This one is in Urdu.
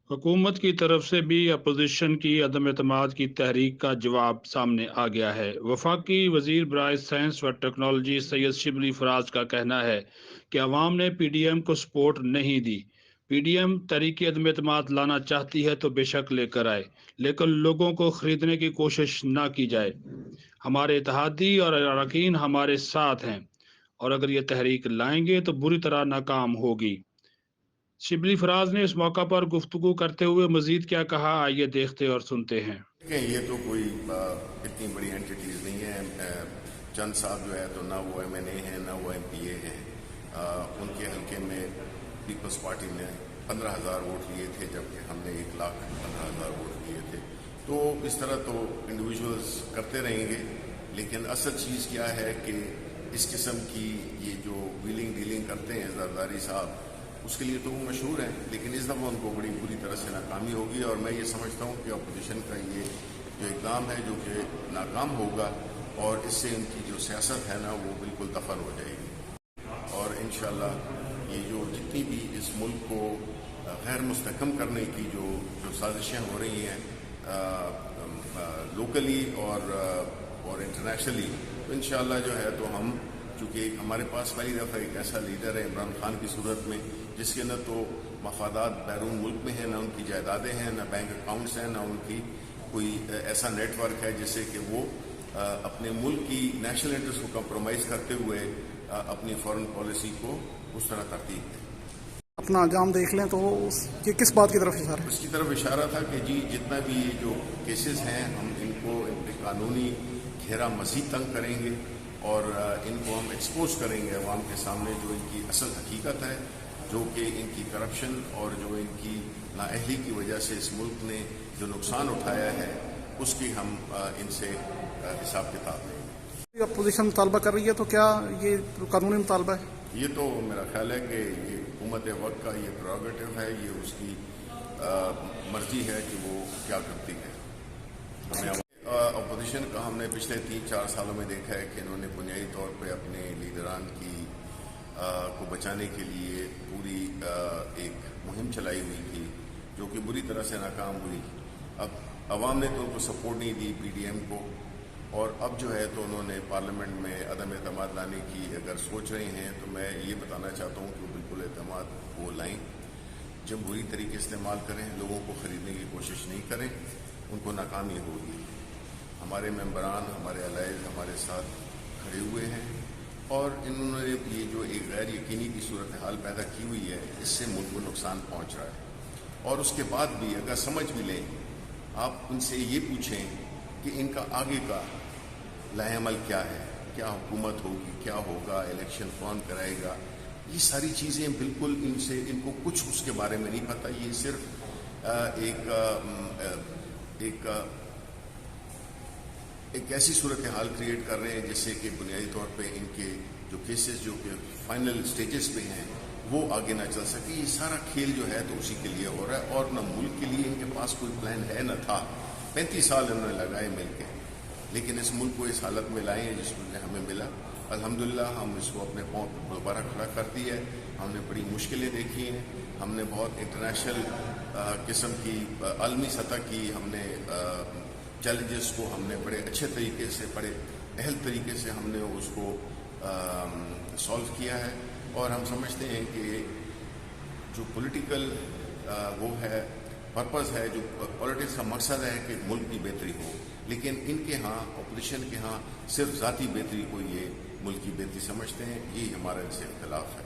حکومت کی طرف سے بھی اپوزیشن کی عدم اعتماد کی تحریک کا جواب سامنے آ گیا ہے۔ وفاقی وزیر برائے سائنس و ٹیکنالوجی سید شبلی فراز کا کہنا ہے کہ عوام نے پی ڈی ایم کو سپورٹ نہیں دی۔ پی ڈی ایم تحریک عدم اعتماد لانا چاہتی ہے تو بے شک لے کر آئے، لیکن لوگوں کو خریدنے کی کوشش نہ کی جائے۔ ہمارے اتحادی اور اراکین ہمارے ساتھ ہیں، اور اگر یہ تحریک لائیں گے تو بری طرح ناکام ہوگی۔ شبلی فراز نے اس موقع پر گفتگو کرتے ہوئے مزید کیا کہا، آئیے دیکھتے اور سنتے ہیں۔ یہ تو کوئی اتنی بڑی اینٹیٹیز نہیں ہے۔ چند صاحب جو ہے تو نہ وہ ایم این اے ہیں نہ وہ ایم پی اے ہیں۔ ان کے حلقے میں پیپلز پارٹی نے 15,000 ووٹ لیے تھے، جبکہ ہم نے 1,15,000 ووٹ لیے تھے۔ تو اس طرح تو انڈیویجولز کرتے رہیں گے، لیکن اصل چیز کیا ہے کہ اس قسم کی یہ جو ویلنگ ڈیلنگ کرتے ہیں زرداری صاحب، اس کے لیے تو وہ مشہور ہیں، لیکن اس دفعہ ان کو بڑی بری طرح سے ناکامی ہوگی، اور میں یہ سمجھتا ہوں کہ اپوزیشن کا یہ جو اقدام ہے جو کہ ناکام ہوگا، اور اس سے ان کی جو سیاست ہے نا وہ بالکل دفن ہو جائے گی۔ اور انشاءاللہ یہ جو جتنی بھی اس ملک کو غیر مستحکم کرنے کی جو سازشیں ہو رہی ہیں لوکلی اور انٹرنیشنلی، تو انشاءاللہ جو ہے تو ہم، چونکہ ہمارے پاس پہلی دفعہ ایک ایسا لیڈر ہے عمران خان کی صورت میں، جس کے نہ تو مفادات بیرون ملک میں ہیں، نہ ان کی جائیدادیں ہیں، نہ بینک اکاؤنٹس ہیں، نہ ان کی کوئی ایسا نیٹ ورک ہے جس سے کہ وہ اپنے ملک کی نیشنل انٹرسٹ کو کمپرومائز کرتے ہوئے اپنی فارن پالیسی کو اس طرح ترتیب دیں۔ اپنا انجام دیکھ لیں تو یہ کس بات کی طرف اشارہ ہے؟ اس کی طرف اشارہ تھا کہ جی جتنا بھی یہ جو کیسز ہیں ہم ان پہ قانونی گھیرا مزید تنگ کریں گے، اور ان کو ہم ایکسپوز کریں گے عوام کے سامنے، جو ان کی اصل حقیقت ہے، جو کہ ان کی کرپشن اور جو ان کی نااہلی کی وجہ سے اس ملک نے جو نقصان اٹھایا ہے، اس کی ہم ان سے حساب کتاب لیں گے۔ اپوزیشن مطالبہ کر رہی ہے تو کیا یہ قانونی مطالبہ ہے؟ یہ تو میرا خیال ہے کہ یہ حکومت وقت کا یہ پریروگیٹو ہے، یہ اس کی مرضی ہے کہ وہ کیا کرتی ہے۔ اپوزیشن کا ہم نے پچھلے 3-4 سالوں میں دیکھا ہے کہ انہوں نے بنیادی طور پہ اپنے لیڈران کو بچانے کے لیے پوری ایک مہم چلائی ہوئی تھی، جو کہ بری طرح سے ناکام ہوئی۔ اب عوام نے تو ان کو سپورٹ نہیں دی، پی ڈی ایم کو، اور اب جو ہے تو انہوں نے پارلیمنٹ میں عدم اعتماد لانے کی اگر سوچ رہے ہیں، تو میں یہ بتانا چاہتا ہوں کہ وہ بالکل اعتماد وہ لائیں، جمہوری طریقے استعمال کریں، لوگوں کو خریدنے کی کوشش نہیں کریں، ان کو ناکامی ہوگی۔ ہمارے ممبران، ہمارے علائق ہمارے ساتھ کھڑے ہوئے ہیں، اور انہوں نے یہ جو ایک غیر یقینی کی صورتحال پیدا کی ہوئی ہے، اس سے ملک کو نقصان پہنچ رہا ہے۔ اور اس کے بعد بھی اگر سمجھ بھی لیں، آپ ان سے یہ پوچھیں کہ ان کا آگے کا لائحہ عمل کیا ہے، کیا حکومت ہوگی، کیا ہوگا، الیکشن کون کرائے گا، یہ ساری چیزیں بالکل ان کو کچھ اس کے بارے میں نہیں پتہ۔ یہ صرف ایک ایسی صورتحال کریٹ کر رہے ہیں جس سے کہ بنیادی طور پہ ان کے جو کیسز جو کہ فائنل سٹیجز پہ ہیں وہ آگے نہ چل سکے۔ یہ سارا کھیل جو ہے تو اسی کے لیے ہو رہا ہے، اور نہ ملک کے لیے ان کے پاس کوئی پلان ہے نہ تھا۔ 35 سال انہوں نے لگائے مل کے، لیکن اس ملک کو اس حالت میں لائے ہیں جس میں ہمیں ملا۔ الحمدللہ ہم اس کو اپنے پاؤں پر دوبارہ کھڑا کر دیا ہے۔ ہم نے بڑی مشکلیں دیکھی ہیں، ہم نے بہت انٹرنیشنل قسم کی عالمی سطح کی ہم نے چیلنجز کو ہم نے بڑے اچھے طریقے سے، بڑے اہل طریقے سے ہم نے اس کو سالو کیا ہے، اور ہم سمجھتے ہیں کہ جو پولیٹیکل وہ ہے پرپز ہے، جو پولیٹکس کا مقصد ہے کہ ملک کی بہتری ہو، لیکن ان کے ہاں اپوزیشن کے ہاں صرف ذاتی بہتری کو یہ ملک کی بہتری سمجھتے ہیں۔ یہی ہمارا ان سے اختلاف ہے۔